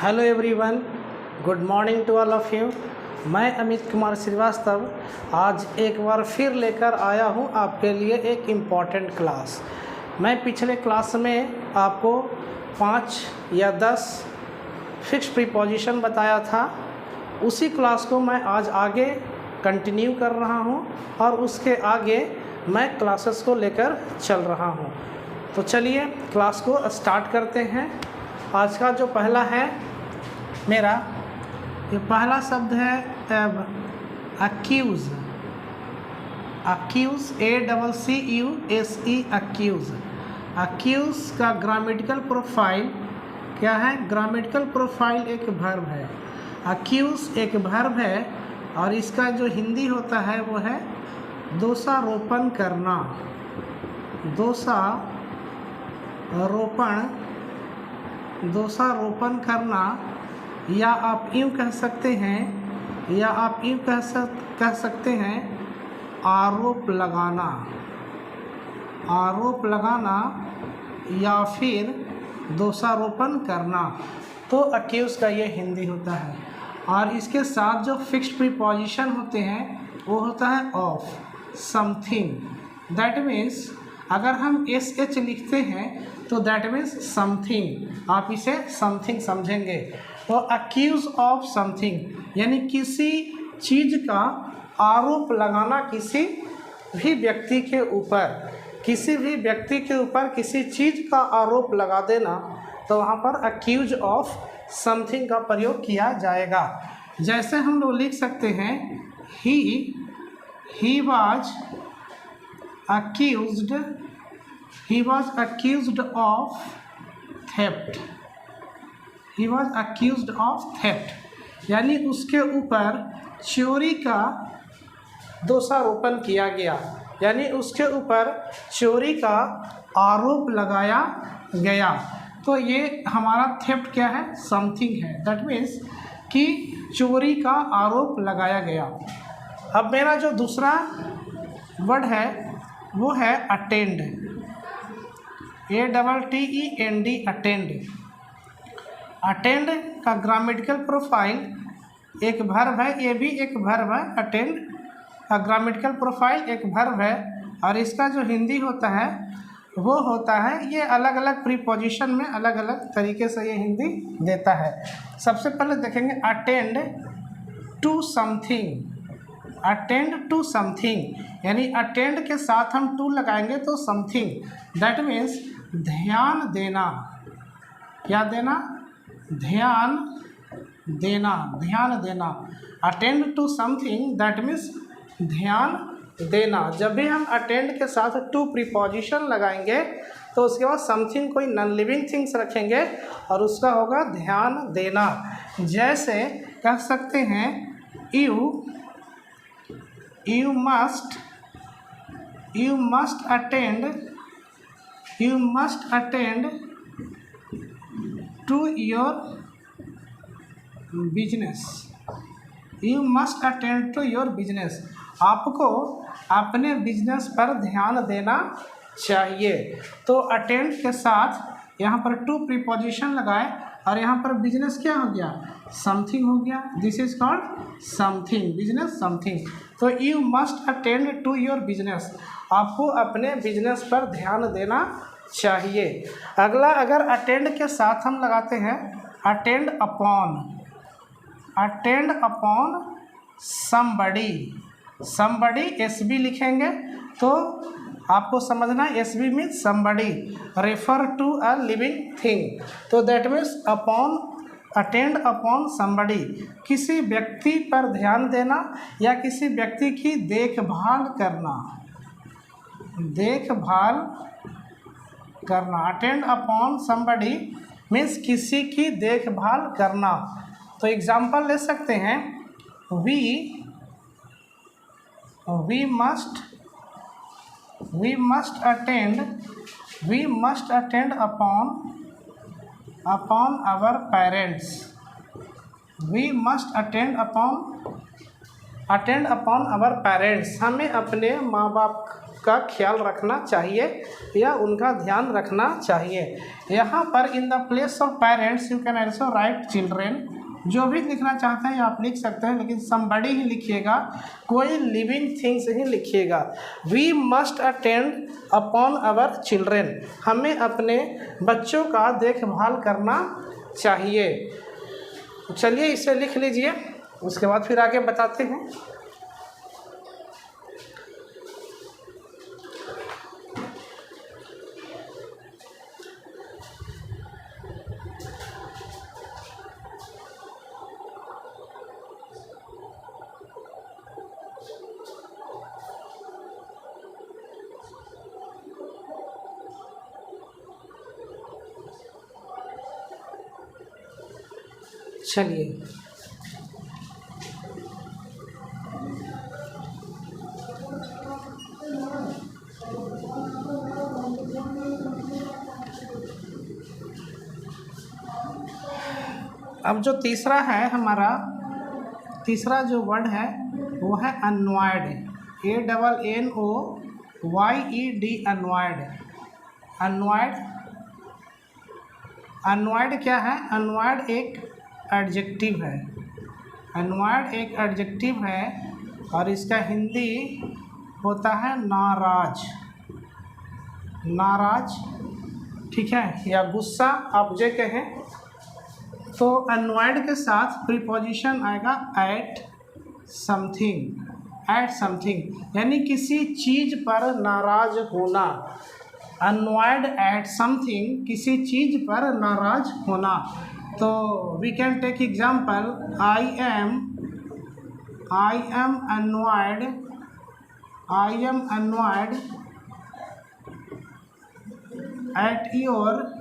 Hello everyone, good morning to all of you. मैं अमित कुमार श्रीवास्तव आज एक बार फिर लेकर आया हूं आपके लिए एक इम्पॉर्टेंट क्लास। मैं पिछले क्लास में आपको 5 या 10 फिक्स प्रीपोजिशन बताया था। उसी क्लास को मैं आज आगे कंटिन्यू कर रहा हूं और उसके आगे मैं क्लासेस को लेकर चल रहा हूं। तो चलिए क्लास को स्टार्ट करते हैं। आज का जो पहला है मेरा, ये पहला शब्द है accuse. Accuse, ACCUSE, accuse. Accuse का ग्रामेटिकल प्रोफाइल क्या है? ग्रामेटिकल प्रोफाइल एक वर्ब है। अक्यूज़ एक वर्ब है और इसका जो हिंदी होता है वो है दोषारोपण करना। दोषारोपण करना, या आप यूँ कह सकते हैं आरोप लगाना या फिर दोषारोपण करना। तो अक्यूज़ का ये हिंदी होता है। और इसके साथ जो फिक्स्ड प्रीपोजिशन होते हैं वो होता है ऑफ, समथिंग। दैट मीन्स अगर हम SH लिखते हैं तो दैट मीन्स समथिंग, आप इसे समथिंग समझेंगे। तो अक्यूज़ ऑफ समथिंग यानी किसी चीज़ का आरोप लगाना, किसी भी व्यक्ति के ऊपर किसी चीज़ का आरोप लगा देना, तो वहाँ पर अक्यूज ऑफ समथिंग का प्रयोग किया जाएगा। जैसे हम लोग लिख सकते हैं he was accused of theft। He was accused of theft यानी उसके ऊपर चोरी का दोषारोपण किया गया, यानी उसके ऊपर चोरी का आरोप लगाया गया। तो ये हमारा थेफ्ट क्या है? समथिंग है। दैट मीन्स कि चोरी का आरोप लगाया गया। अब मेरा जो दूसरा वर्ड है वो है अटेंड। ATTEND, attend. अटेंड का ग्रामेटिकल प्रोफाइल एक वर्ब है, ये भी एक वर्ब है। अटेंड का ग्रामेटिकल प्रोफाइल एक वर्ब है और इसका जो हिंदी होता है वो होता है, ये अलग अलग प्रीपोजिशन में अलग अलग तरीके से ये हिंदी देता है। सबसे पहले देखेंगे attend to something. Attend to something यानी अटेंड के साथ हम टू लगाएंगे तो समथिंग। दैट मीन्स ध्यान देना। क्या देना? ध्यान देना। Attend to something that means ध्यान देना। जब भी हम अटेंड के साथ टू प्रीपोजिशन लगाएंगे तो उसके बाद समथिंग कोई नॉन लिविंग थिंग्स रखेंगे और उसका होगा ध्यान देना। जैसे कह सकते हैं you must attend to your business। You must attend to your business। आपको अपने बिजनेस पर ध्यान देना चाहिए। तो अटेंड के साथ यहाँ पर टू प्रीपोजिशन लगाए और यहाँ पर बिजनेस क्या हो गया? समथिंग हो गया। This is called something, business something. तो you must attend to your business, आपको अपने बिजनेस पर ध्यान देना चाहिए। अगला, अगर अटेंड के साथ हम लगाते हैं अटेंड अपॉन somebody, SB लिखेंगे तो आपको समझना SB means somebody, refer to a living thing. तो that means attend upon somebody, किसी व्यक्ति पर ध्यान देना या किसी व्यक्ति की देखभाल करना। अटेंड अपॉन somebody मीन्स किसी की देखभाल करना। तो एग्जाम्पल ले सकते हैं we must attend upon our parents। We must attend upon our parents। हमें अपने माँ बाप उसका ख्याल रखना चाहिए या उनका ध्यान रखना चाहिए। यहाँ पर इन the place of parents you can also right children. जो भी लिखना चाहते हैं आप लिख सकते हैं, लेकिन समबडी ही लिखिएगा, कोई लिविंग थिंग्स ही लिखिएगा। We must attend upon our children, हमें अपने बच्चों का देखभाल करना चाहिए। चलिए इसे लिख लीजिए, उसके बाद फिर आगे बताते हैं। चलिए अब जो तीसरा है हमारा, तीसरा जो वर्ड है वो है अनवायड, ANNOYED, अनवायड। अनवायड, अनवायड क्या है? अनवायड एक एडजेक्टिव है, अनवायड एक एडजेक्टिव है और इसका हिंदी होता है नाराज, नाराज, ठीक है, या गुस्सा आप जे कहें। तो अनवायड के साथ प्रीपोजिशन आएगा एट समथिंग, एट समथिंग, यानी किसी चीज़ पर नाराज होना। अनवायड एट समथिंग, किसी चीज़ पर नाराज होना। तो we can take example, I am annoyed, I am annoyed at your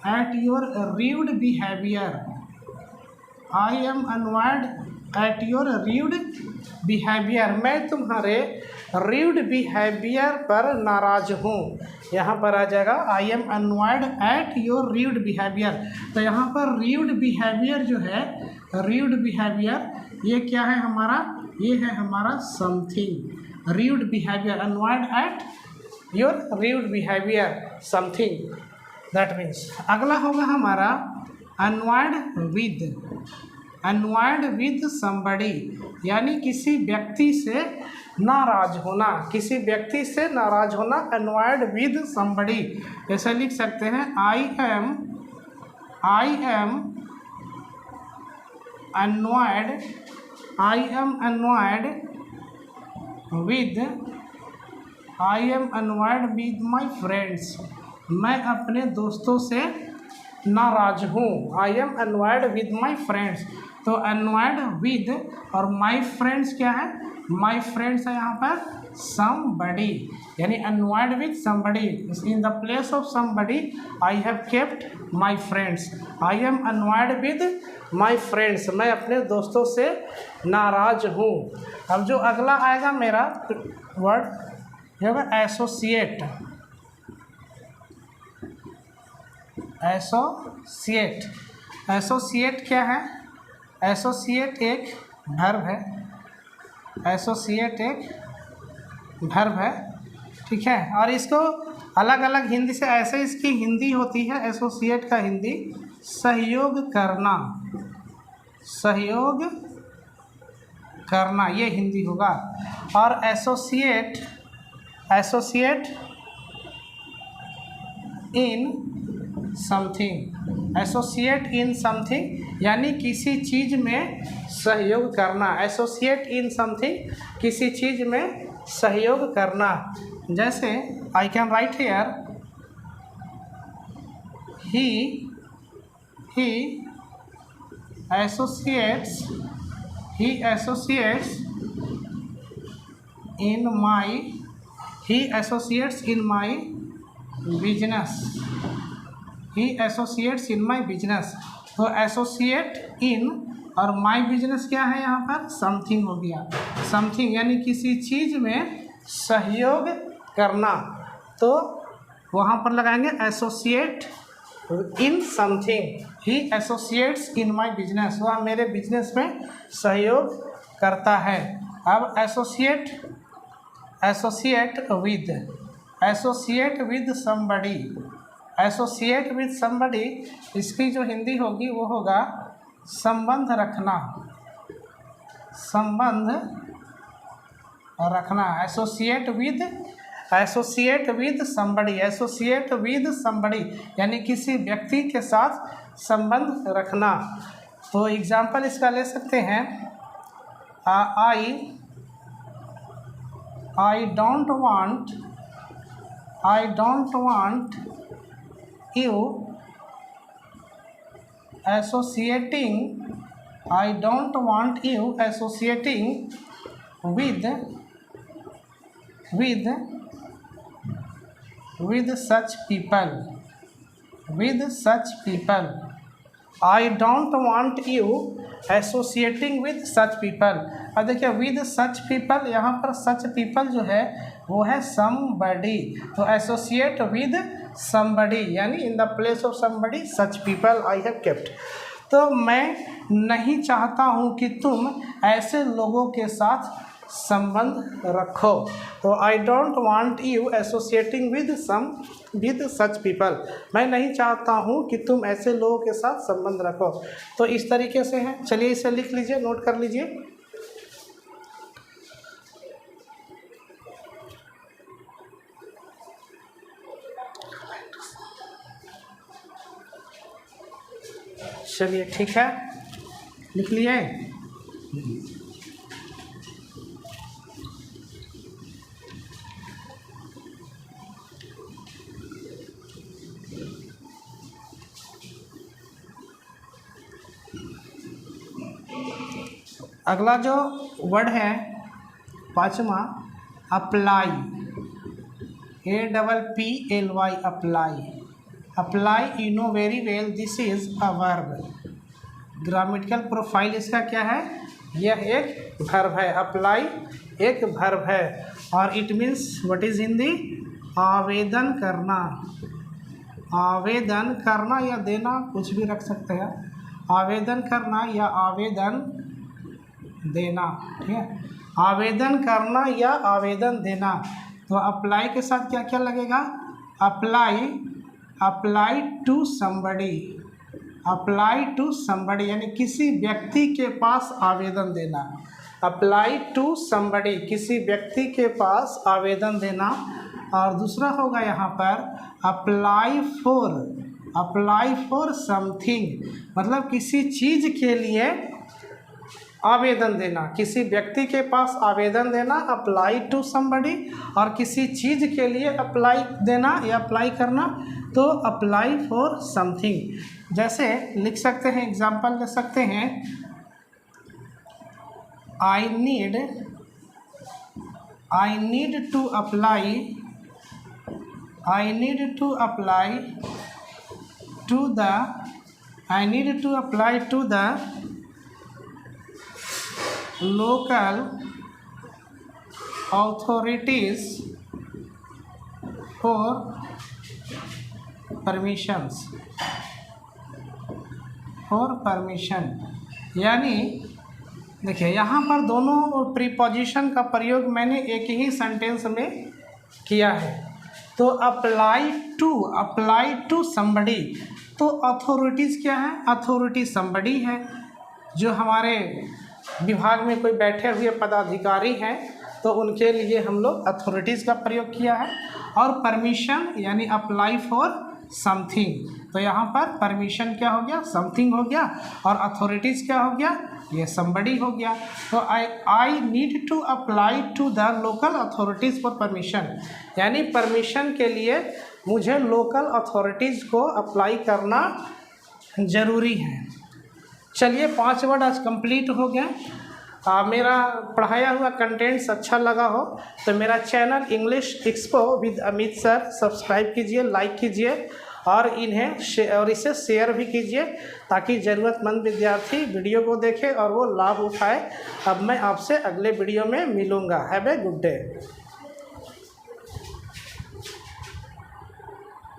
rude behavior, I am annoyed at your rude behavior, मैं तुम्हारे rude behavior पर नाराज हूँ। यहाँ पर आ जाएगा I am annoyed at your rude behavior। तो यहाँ पर rude behavior जो है, rude behavior ये क्या है हमारा? ये है हमारा something, rude behavior, annoyed at your rude behavior something, that means. अगला होगा हमारा अनवायड विद, अनवायड विद समबडी, यानी किसी व्यक्ति से नाराज होना, किसी व्यक्ति से नाराज होना, अनवायड विद समबडी। ऐसे लिख सकते हैं, I am annoyed, I am annoyed with, I am annoyed with my friends, मैं अपने दोस्तों से नाराज हूँ। I am annoyed with my friends. तो अनवायड विद और माई फ्रेंड्स क्या है? माई फ्रेंड्स है यहाँ पर समबडी, यानी annoyed with somebody. In the place of somebody I have kept my friends. I am annoyed with my friends, मैं अपने दोस्तों से नाराज हूँ। अब जो अगला आएगा मेरा वर्ड, ये होगा एसोसिएट, एसोसिएट। एसोसिएट क्या है? एसोसिएट एक वर्ब है, एसोसिएट एक वर्ब है, ठीक है। और इसको अलग अलग हिंदी से, ऐसे इसकी हिंदी होती है, एसोसिएट का हिंदी सहयोग करना, सहयोग करना, ये हिंदी होगा। और associate, associate in something, associate in something यानी किसी चीज़ में सहयोग करना। एसोसिएट इन समथिंग, किसी चीज़ में सहयोग करना। जैसे I can write here, he associates in my, he associates in my business, he associates in my business. तो एसोसिएट इन और माई बिजनेस क्या है यहाँ पर? समथिंग हो गया, समथिंग यानी किसी चीज़ में सहयोग करना। तो वहाँ पर लगाएंगे associate in something, he associates in my business, वह मेरे बिजनेस में सहयोग करता है। अब associate, associate with, associate with somebody, associate with somebody, इसकी जो हिंदी होगी वो होगा संबंध रखना, संबंध रखना। Associate with, associate with somebody, associate with somebody यानी किसी व्यक्ति के साथ संबंध रखना। तो एग्जाम्पल इसका ले सकते हैं, I don't want you associating, I don't want you associating with such people, with such people, I don't want you associating with such people। अब देखिए with such people, यहाँ पर such people जो है वो है somebody, तो associate with somebody यानी in the place of somebody such people I have kept। तो मैं नहीं चाहता हूँ कि तुम ऐसे लोगों के साथ संबंध रखो, तो I don't want you associating with such people, मैं नहीं चाहता हूँ कि तुम ऐसे लोगों के साथ संबंध रखो। तो इस तरीके से है, चलिए इसे लिख लीजिए, नोट कर लीजिए। चलिए ठीक है, लिख लिए। अगला जो वर्ड है पांचवा, apply, APPLY, apply, apply you know very well this is a verb. Grammatical profile इसका क्या है, यह एक वर्ब है, अप्लाई एक वर्ब है और it means what is Hindi, आवेदन करना, आवेदन करना या देना कुछ भी रख सकते हैं, आवेदन करना या आवेदन देना, ठीक है, आवेदन करना या आवेदन देना। तो अप्लाई के साथ क्या क्या लगेगा, apply, apply to somebody, apply to somebody यानी किसी व्यक्ति के पास आवेदन देना, अप्लाई टू समबडी किसी व्यक्ति के पास आवेदन देना। और दूसरा होगा यहाँ पर apply for, apply for something मतलब किसी चीज़ के लिए आवेदन देना, किसी व्यक्ति के पास आवेदन देना, अप्लाई टू समबडी, और किसी चीज़ के लिए अप्लाई देना या अप्लाई करना तो अप्लाई फॉर समथिंग। जैसे लिख सकते हैं, एग्जांपल ले सकते हैं, I need to apply, I need to apply to the, I need to apply to the local authorities for permissions, for permission यानी देखिए यहाँ पर दोनों प्रीपोजिशन का प्रयोग मैंने एक ही सेंटेंस में किया है। तो अप्लाई टू समबडी, तो अथॉरिटीज़ क्या है, अथॉरिटी समबडी है, जो हमारे विभाग में कोई बैठे हुए पदाधिकारी हैं तो उनके लिए हम लोग अथॉरिटीज़ का प्रयोग किया है। और परमिशन यानी अप्लाई फॉर समथिंग, तो यहाँ पर परमिशन क्या हो गया, समथिंग हो गया, और अथॉरिटीज़ क्या हो गया, ये समबडी हो गया। तो I need to apply to the local authorities for permission यानी परमिशन के लिए मुझे लोकल अथॉरिटीज़ को अप्लाई करना ज़रूरी है। चलिए 5 वर्ड आज कंप्लीट हो गया। मेरा पढ़ाया हुआ कंटेंट्स अच्छा लगा हो तो मेरा channel English expo with Amit sir subscribe कीजिए, लाइक कीजिए और इसे शेयर भी कीजिए ताकि ज़रूरतमंद विद्यार्थी वीडियो को देखे और वो लाभ उठाए। अब मैं आपसे अगले वीडियो में मिलूँगा। Have a good day.